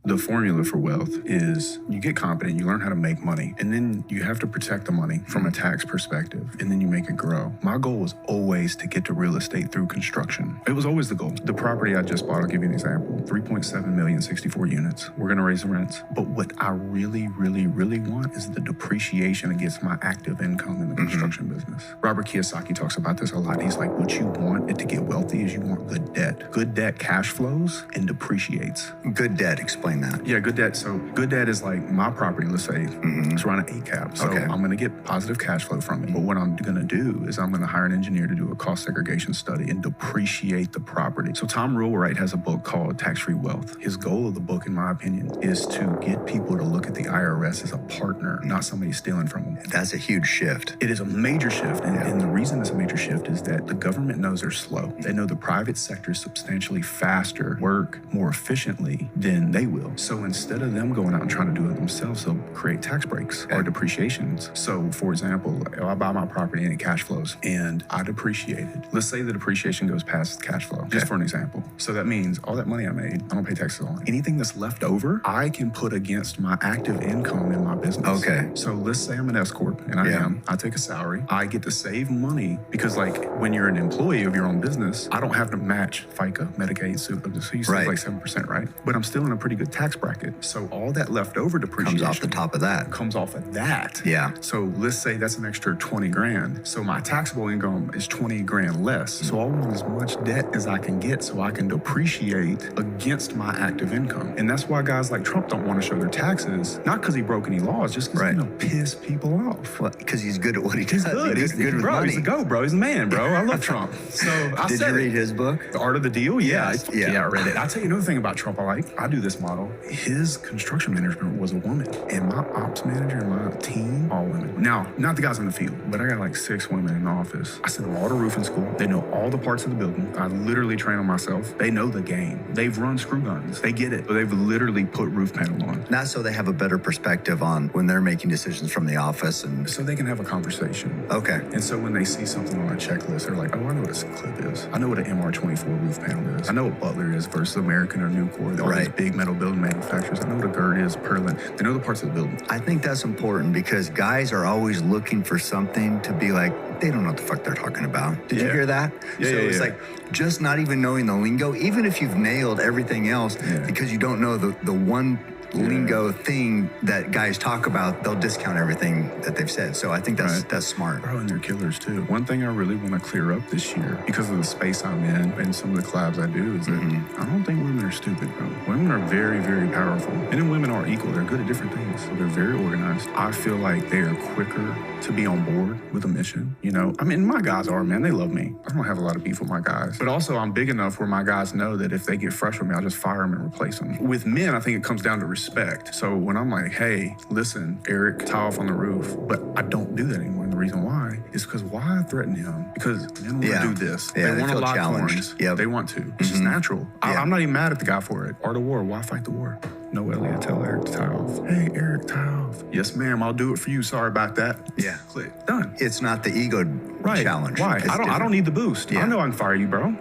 The formula for wealth is you get competent, you learn how to make money, and then you have to protect the money from a tax perspective, and then you make it grow. My goal was always to get to real estate through construction. It was always the goal. The property I just bought, I'll give you an example, 3.7 million, 64 units. We're gonna raise the rents. But what I really, really, really want is the depreciation against my active income in the construction business. Robert Kiyosaki talks about this a lot. He's like, what you want it to get wealthy is you want good debt. Good debt cash flows and depreciates. Good debt, explain that. Yeah, good debt. So good debt is like my property, let's say, it's around an 8 cap. So I'm gonna get positive cash flow from it. But what I'm gonna do is I'm gonna hire an engineer to do a cost segregation study and depreciate the property. So Tom Rulewright has a book called Tax-Free Wealth. His goal of the book, in my opinion, is to get people to look at the IRS as a partner, not somebody stealing from them. That's a huge shift. It is a major shift. And the reason it's a major shift is that the government knows they're slow. They know the private sector is substantially faster, work more efficiently than they will. So instead of them going out and trying to do it themselves, they'll create tax breaks or depreciations. So for example, I buy my property and it cash flows and I depreciate it. Let's say the depreciation goes past cash flow, just for an example. So that means all that money I made, I don't pay taxes on. Anything that's left over, I can put against my active income in my business. Okay. So let's say I'm an S Corp and I take a salary. I get to save money because like when you're an employee of your own business, I don't have to match FICA, Medicaid, so you save like 7%, right? But I'm still in a pretty good tax bracket. So all that leftover depreciation comes off the top of that. Comes off of that. Yeah. So let's say that's an extra 20 grand. So my taxable income is 20 grand less. So I want as much debt as I can get so I can depreciate against my active income. And that's why guys like Trump don't want to show their taxes, not because he broke any laws, just because he's gonna piss people off. Well, because he's good at what he does. He's good. He's good with bro, money. he's a go, bro. He's the man, bro. I love Trump. So Did you read his book? The Art of the Deal? Yeah, Yeah, I read it. I'll tell you another thing about Trump I like. I do this model. His construction management was a woman. And my ops manager and my team, all women. Now, not the guys in the field, but I got like 6 women in the office. I sent them all to roofing school. They know all the parts of the building. I literally train them myself. They know the game. They've run screw guns. They get it. But they've literally put roof panel on. Not so they have a better perspective on when they're making decisions from the office. And so they can have a conversation. Okay. And so when they see something on a checklist, they're like, oh, I know what a clip is. I know what an MR24 roof panel is. I know what Butler is versus American or Nucor. All these big metal building manufacturers. I know what a GERD is, Perlin. They know the parts of the building. I think that's important because guys are always looking for something to be like, they don't know what the fuck they're talking about. Did you hear that? Yeah, so it's like just not even knowing the lingo, even if you've nailed everything else, because you don't know the one lingo thing that guys talk about, they'll discount everything that they've said. So I think that's smart. Bro, and they're killers too. One thing I really want to clear up this year, because of the space I'm in and some of the collabs I do, is that I don't think women are stupid, bro. Women are very, very powerful. Men and women are equal. They're good at different things. So they're very organized. I feel like they are quicker to be on board with a mission. You know, I mean, my guys are, man, they love me. I don't have a lot of beef with my guys. But also I'm big enough where my guys know that if they get fresh with me, I'll just fire them and replace them. With men, I think it comes down to respect. So when I'm like, hey, listen, Eric, tie off on the roof, but I don't do that anymore. And the reason why is because why I threaten him? Because men want to do this. Yeah, they want to lock challenged. horns. They want to. It's just natural. I'm not even mad at the guy for it. Art of war, why fight the war? No, Elliot, tell Eric to tie off. Hey, Eric, tie off. Yes, ma'am, I'll do it for you. Sorry about that. Yeah. Click. Done. It's not the ego challenge. Why? I don't need the boost. I know I can fire you, bro.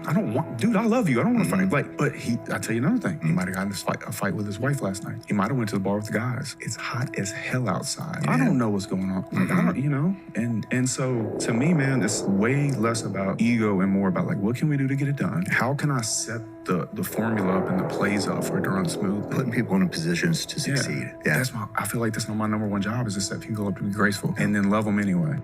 I don't want, dude, I love you. I don't want to fight. Like, but I'll tell you another thing. He might have gotten a fight with his wife last night. He might have went to the bar with the guys. It's hot as hell outside. I don't know what's going on. Like, I don't, you know? And so to me, man, it's way less about ego and more about like, what can we do to get it done? How can I set the formula up and the plays up for it to run smooth? Putting people in positions to succeed. I feel like that's not my number one job, is to set people up to be graceful and then love them anyway.